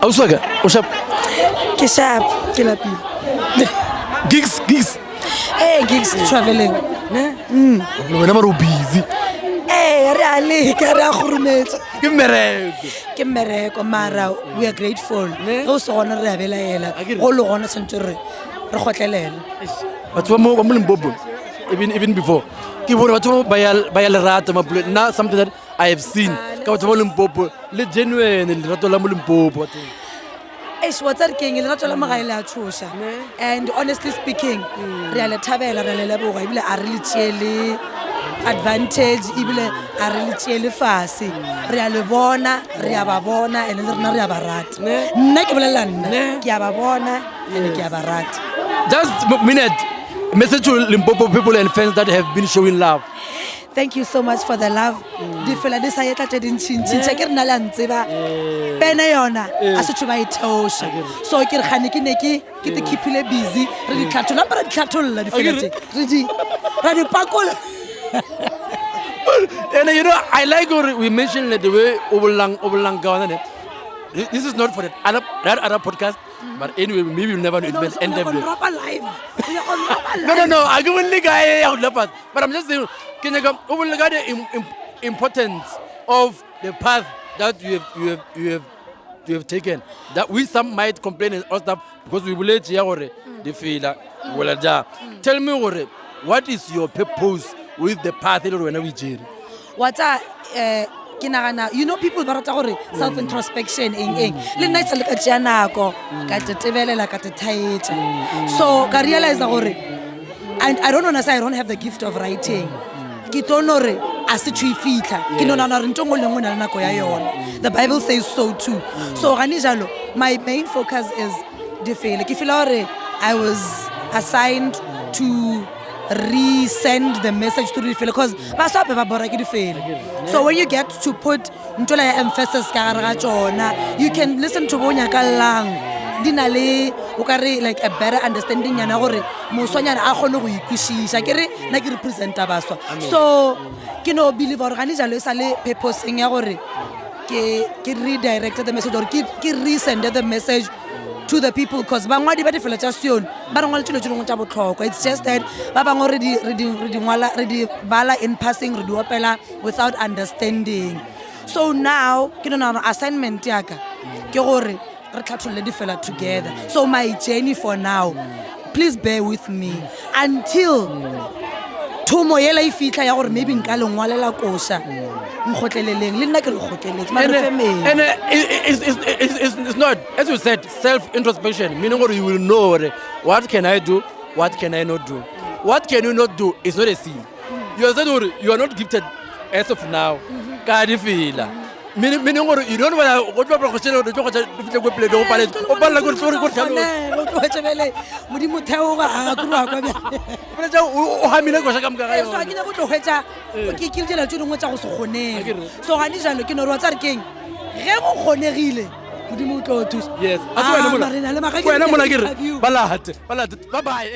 Auswaga, usha Ke sharp, ke lapile. gigs. Gigs traveling. Wena mara o busy. Re a leka, re a khurumetsa. Ke mmereko. Ke mmereko mara we are grateful. Go se gona re a belaela. Akere. Go le gona sentse re gotlelele. Batho ba mo Limpopo, even before. Ke bona batho ba ya lerato mapule. Now something that I have seen. Ka batho ba Limpopo, le genuine lerato la mo Limpopo. What's that king? Le ratla magae le a tshosha. And honestly speaking, re a le thabela re le leboga ibile a re le tshele advantage ibile a re le tshele fase. Re a le bona, re a ba bona and le rena re a ba rata. Nna ke bolela nna, ke a ba bona and ke a ba rata. Just a minute. Message to Limpopo people and fans that have been showing love. Thank you so much for the love. Di fela di sa yetla tse dintšintši ke rena la ntseba pene yona a se tšhoba e theosha so ke re gane ke ne ke te keepile busy re di tlhathola para di tlhatholola di fela tse ra di pakola. And you know, I like what we mentioned the way Obolang Gawana. This is not for that other podcast, but anyway, maybe we'll never know it. End of it. No. I give a guy out love, but I'm just saying, can you come over the importance of the path that you have taken? That we some might complain and all stuff because we will let you the feel Tell me, what is your purpose with the path that we jail? What's you know people ba rata gore self introspection le nna itse le ka tšea nako ka tetebelela ka tetaetsa so ka realize gore and I don't want to say I don't have the gift of writing ke tono re a se tšho fitla ke nona re ntongo le ngwe na le nako ya yona the Bible says so too so gane jalo my main focus is di fele ke feel gore I was assigned to resend the message to the feel because so when you get to put emphasis ka gare ga tsona you can listen to bonya ka lang dinale o ka re like a better understanding yana gore mosonyana a gone go ikwishisha ke re na ke representa baswa so ke no believe gore gane jalo e sale purposing ya gore ke redirected the message or ke resend the message to the people because bangwadi ba di fela tsa sion ba rengwa le tšilo tšilong tša botlhokwa it's just that ba bangwe re di bala in passing re di opela without understanding so now ke nona assignment ya ka ke gore re tlhatholle di fela together so my journey for now please bear with me until thomo yela e fitla ya gore maybe nka lengwalela kosha nkgotleleleng le nna ke le gotleletse ma re femeng and it's not as you said self introspection meaning you will know what can I do what can I not do what can you not do is not a sin you said you are not gifted as of now ka di fela meaning you don't want to go to professional to go to play do pale o pala go tsore go tlhalo go tsebele modimo theo ga a tloa kwa bja o hamile go shaka mga ga so a ke go tlogetsa ke ke dira tšo dingwe tša go se kgonege so ga ni jalo ke no re wa tsa re keng ge go kgonegile modimo o tlo thusa yes wena mona ke re balate bye bye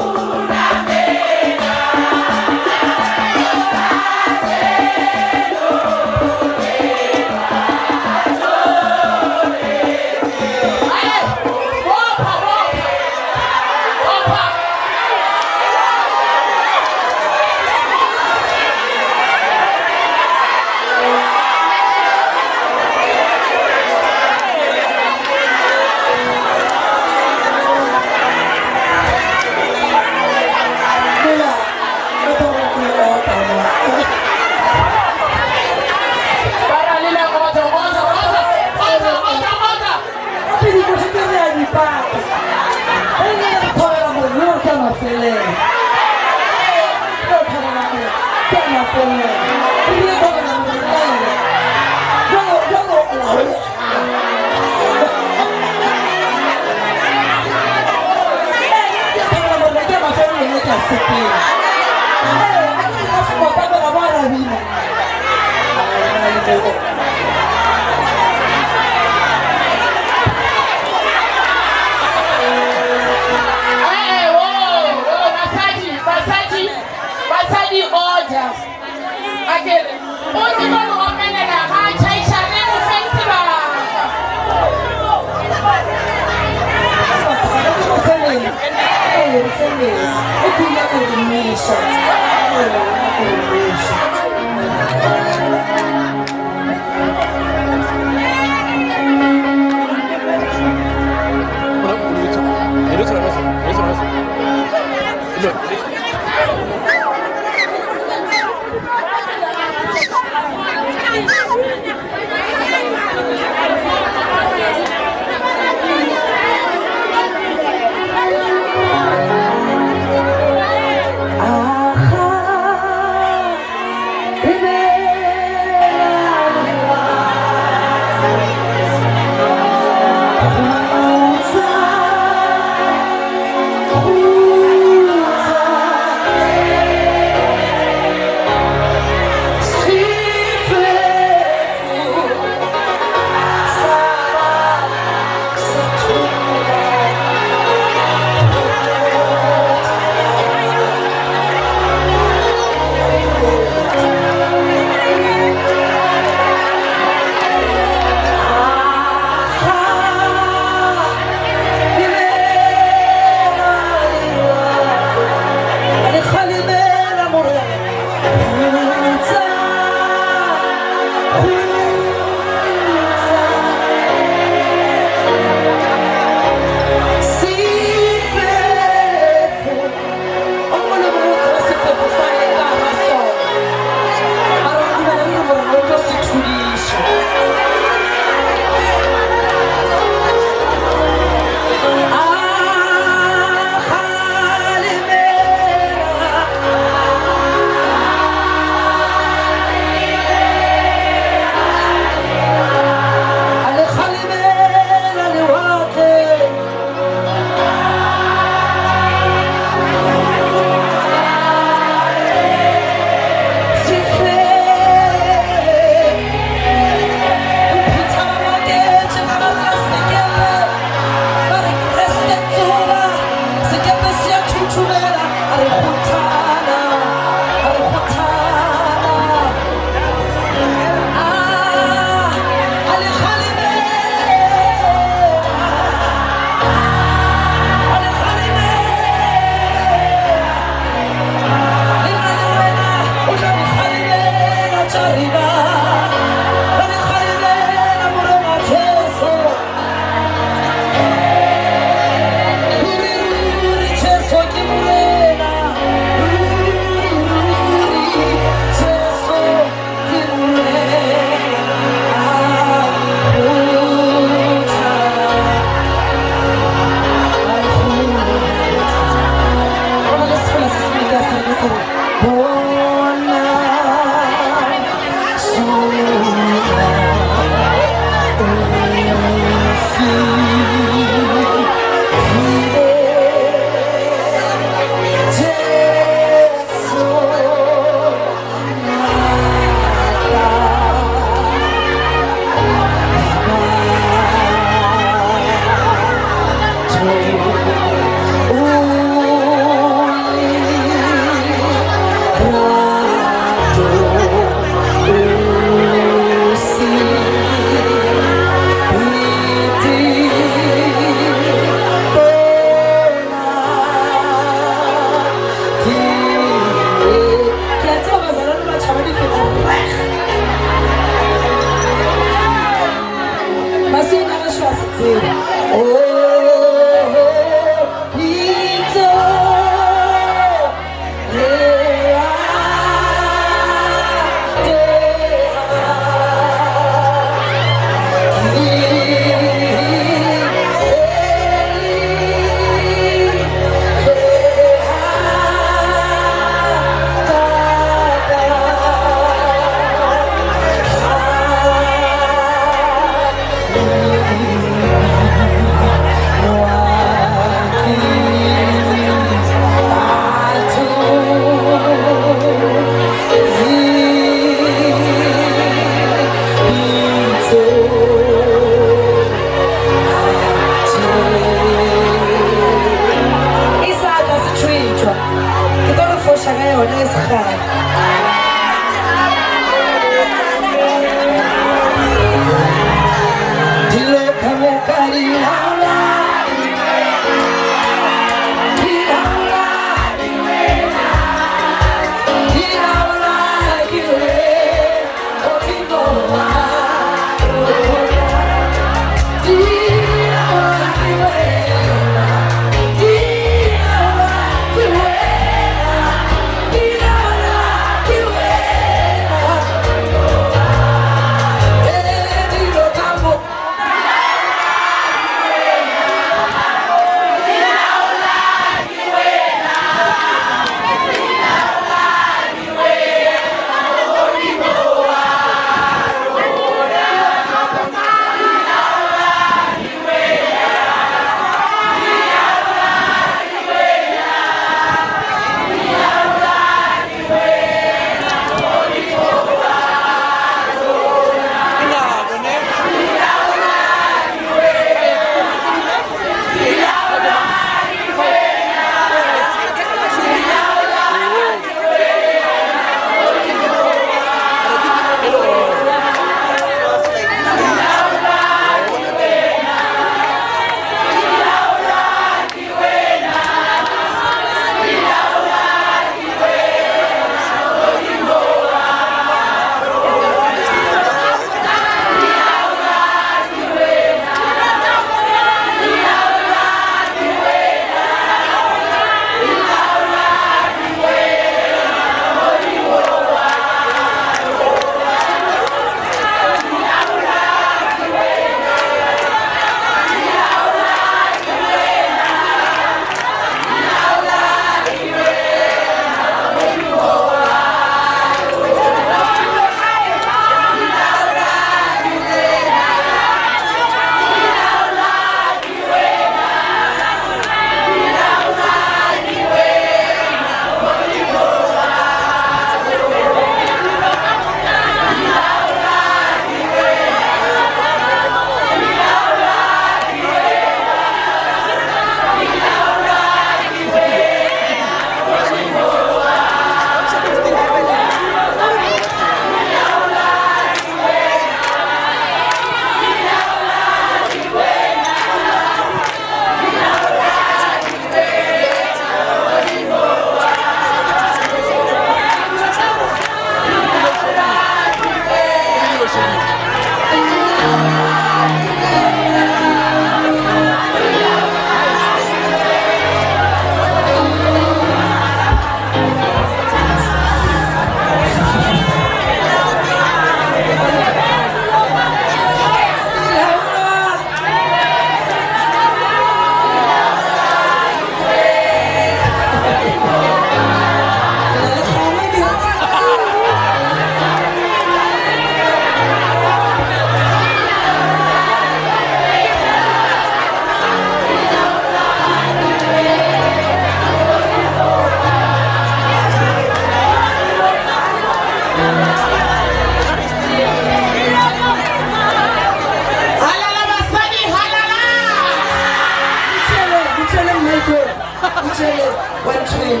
Uchele, one train.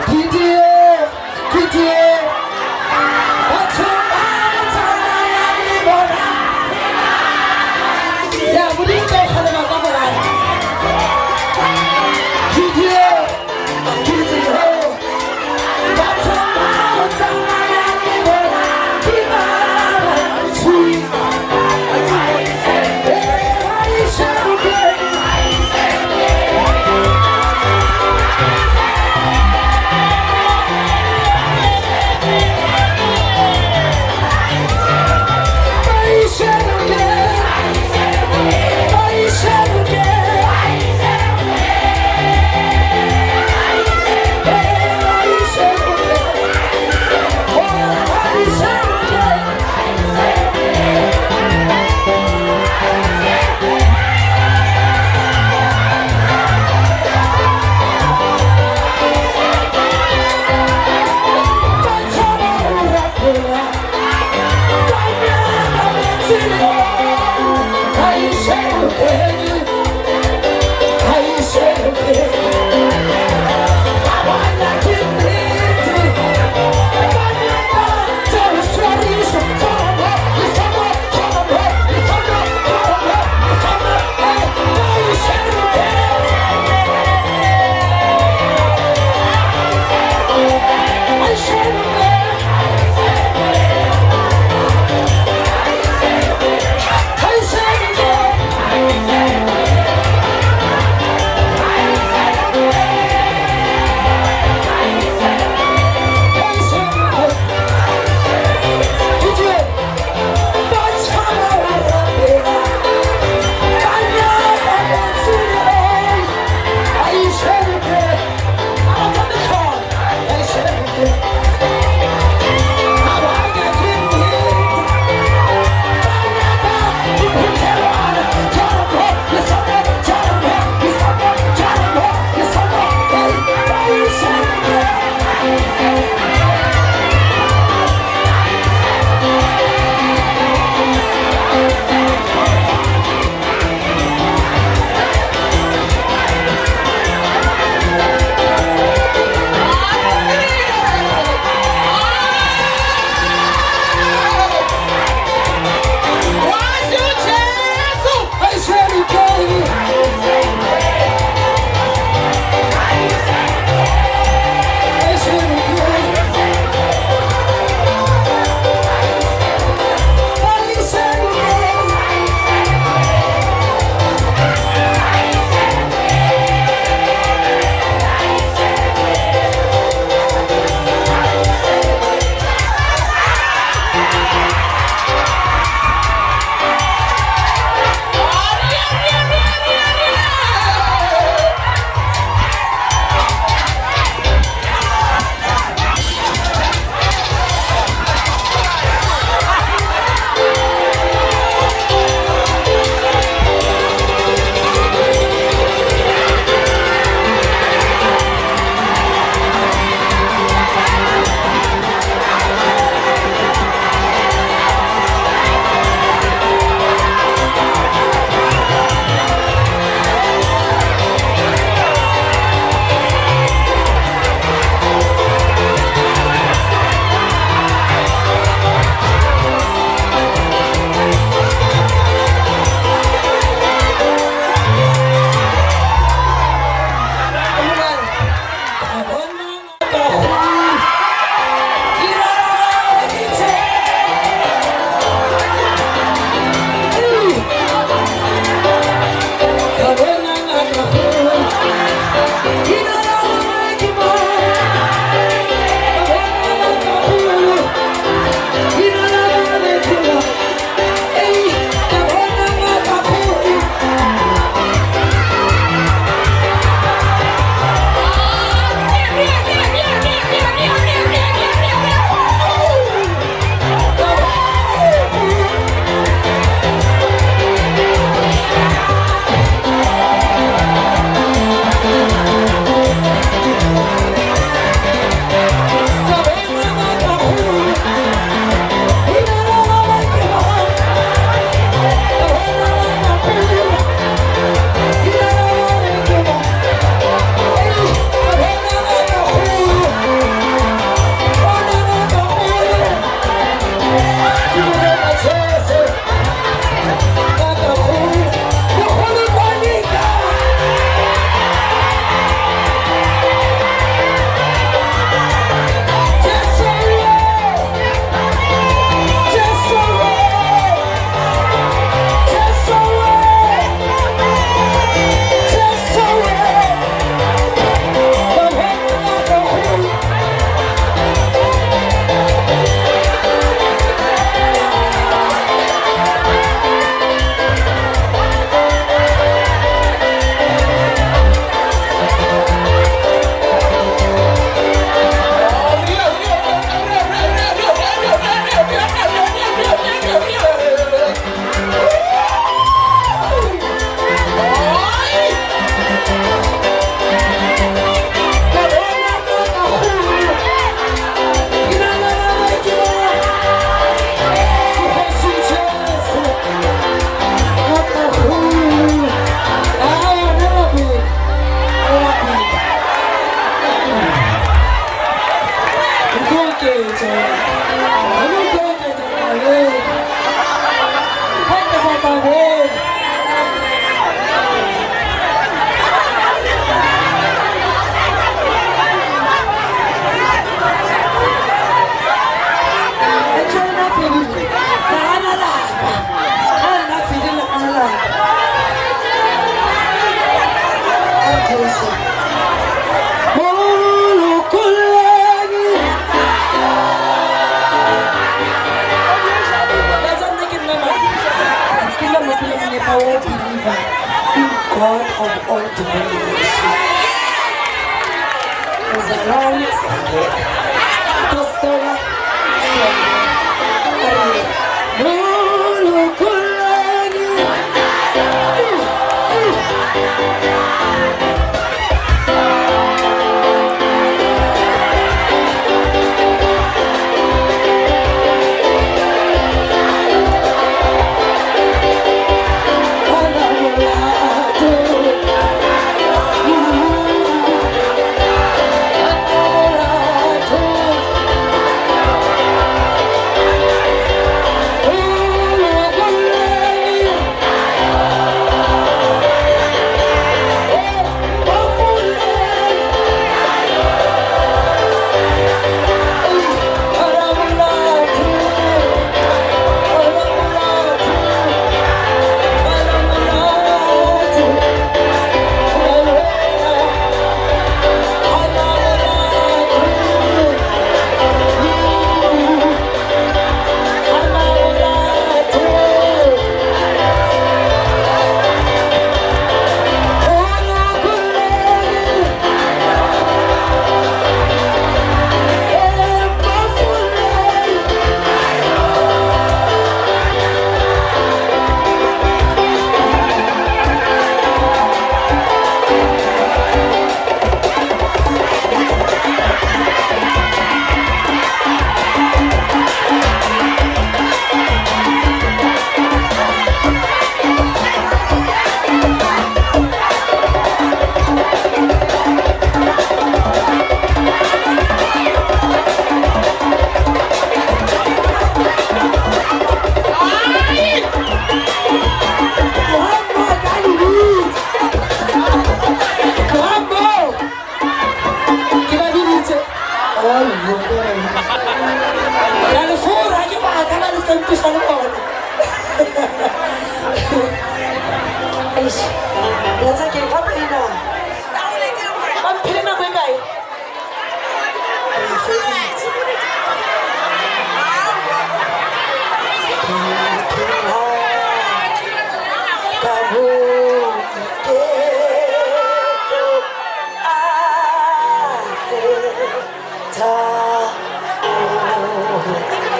Kitie, Kitie. Yeah, we need to have a bubble. Kitie, Kitie. God of all dominions. Zalani Sake, Pastora Sake, Mulu Kulani.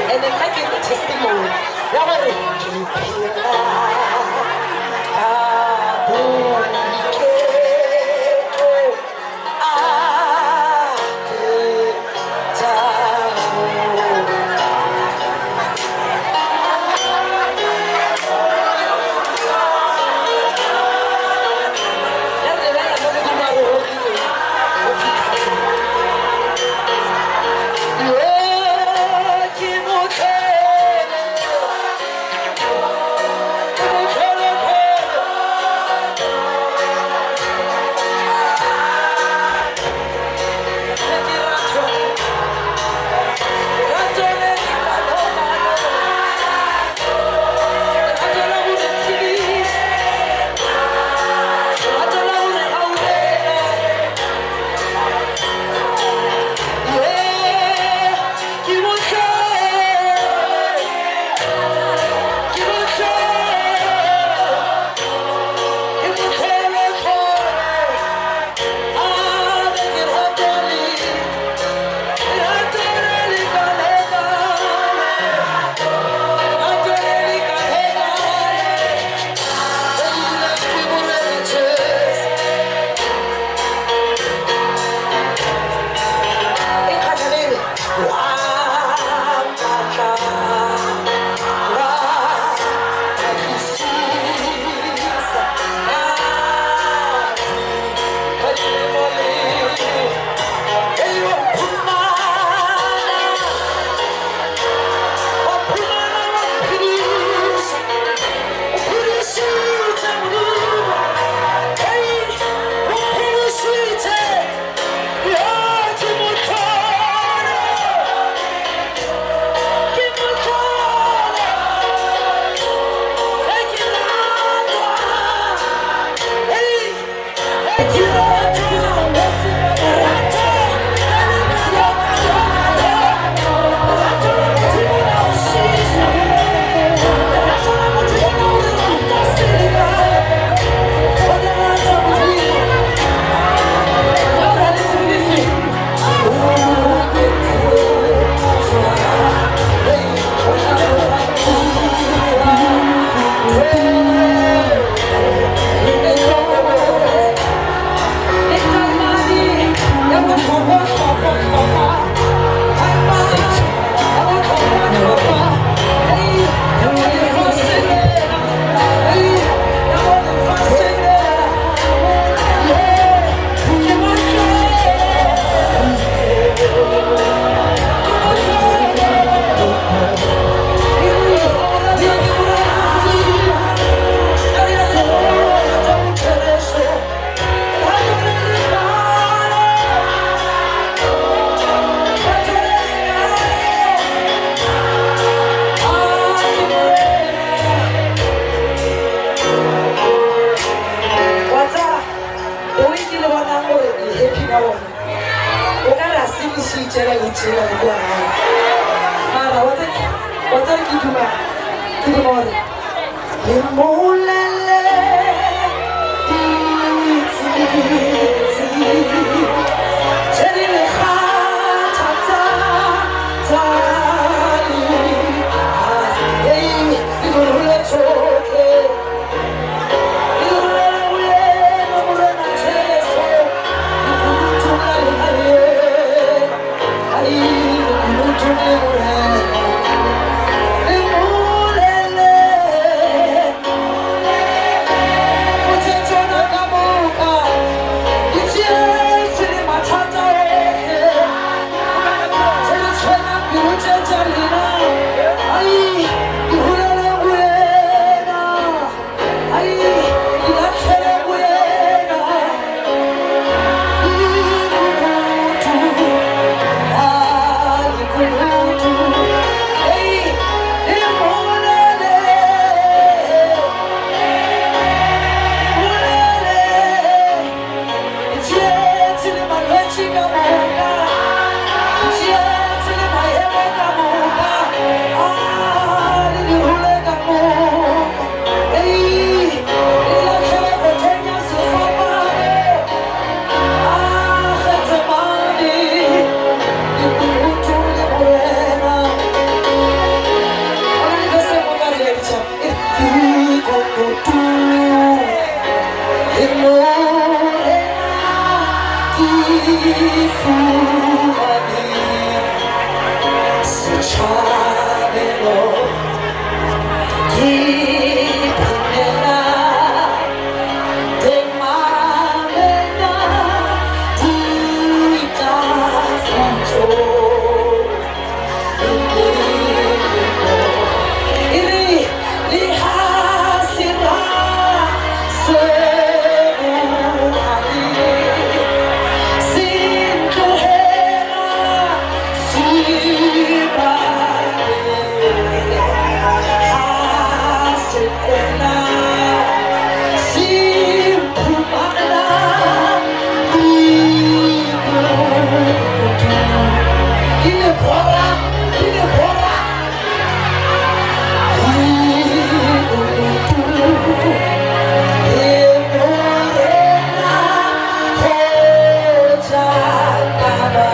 And then making the testimony. bonang gore le happy ka ona o ka re a sedišitše la letšela le kua gae mara wa tsare ke duma ke di gore le molele ditsitsi tše di le kgatha tsali ei di gorole tšoke di gorele boleno morena jesu dikulutula le naye ai dikulutule morena le molele motšhetšona ka moka ditšietše le mathata oke tše di tshwena pelo tše tša lena ai di golele boena ai di latlhele boena dikunutu dikunutu ei le molele molele ditšietše le malwetše ka moka ditšietše le maemo ka moka le dirole ka moka ei le latlhele kgothenya sefapane getsemane dikunutu le morena ona le bese mo ka leditša dikunutu le morena ke fumane setšhabelo ke phemela temamena ditafutso iri le ha sera sebuhane sintlohela sibane ha sekwela simphumana dikunutu di le bora dikunutu le morena kgotsa kaba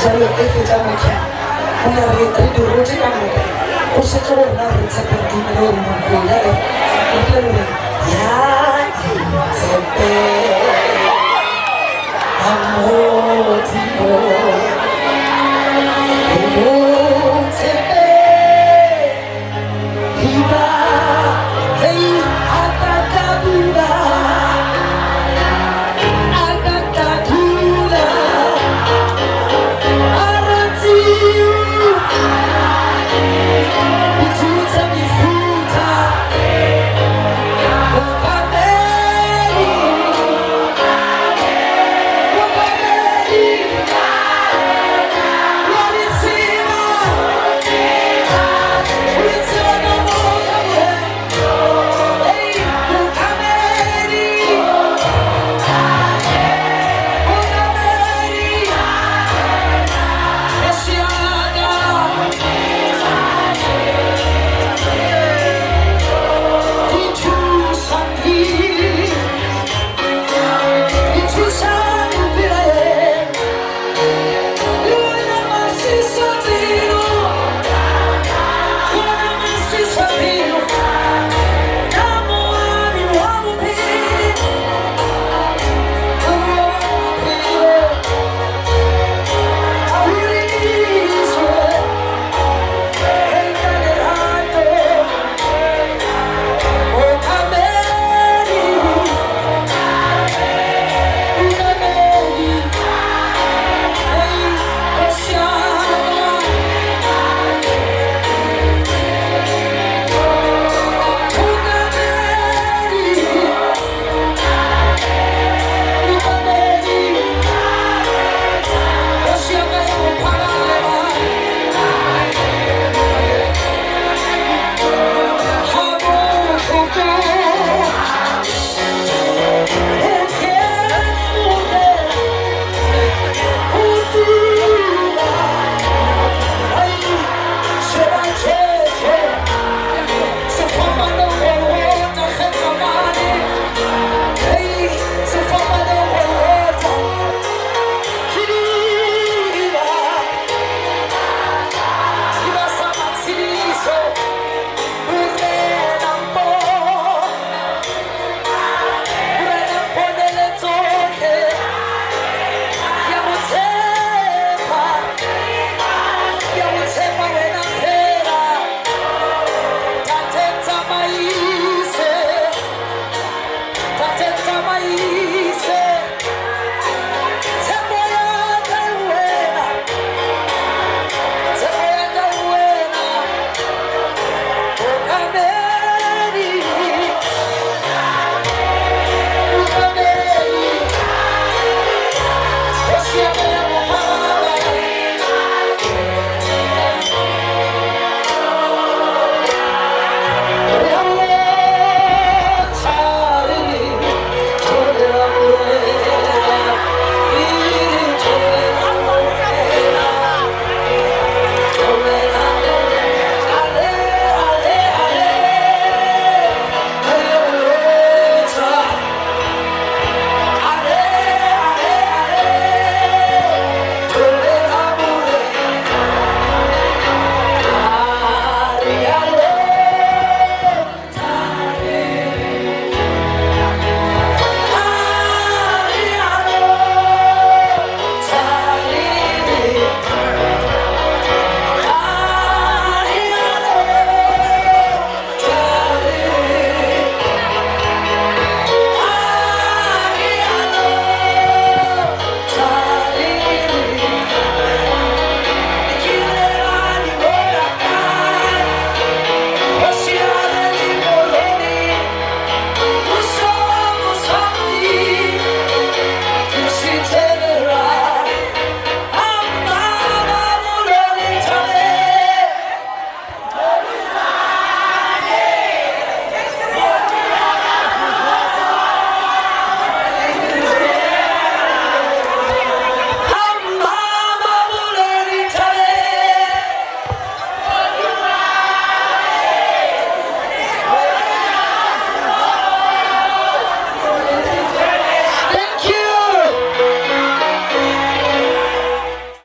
jalo e feta motlha go na re dirotse ka moka go setse go rona re tshepedumele gore mokoela re ya itsepela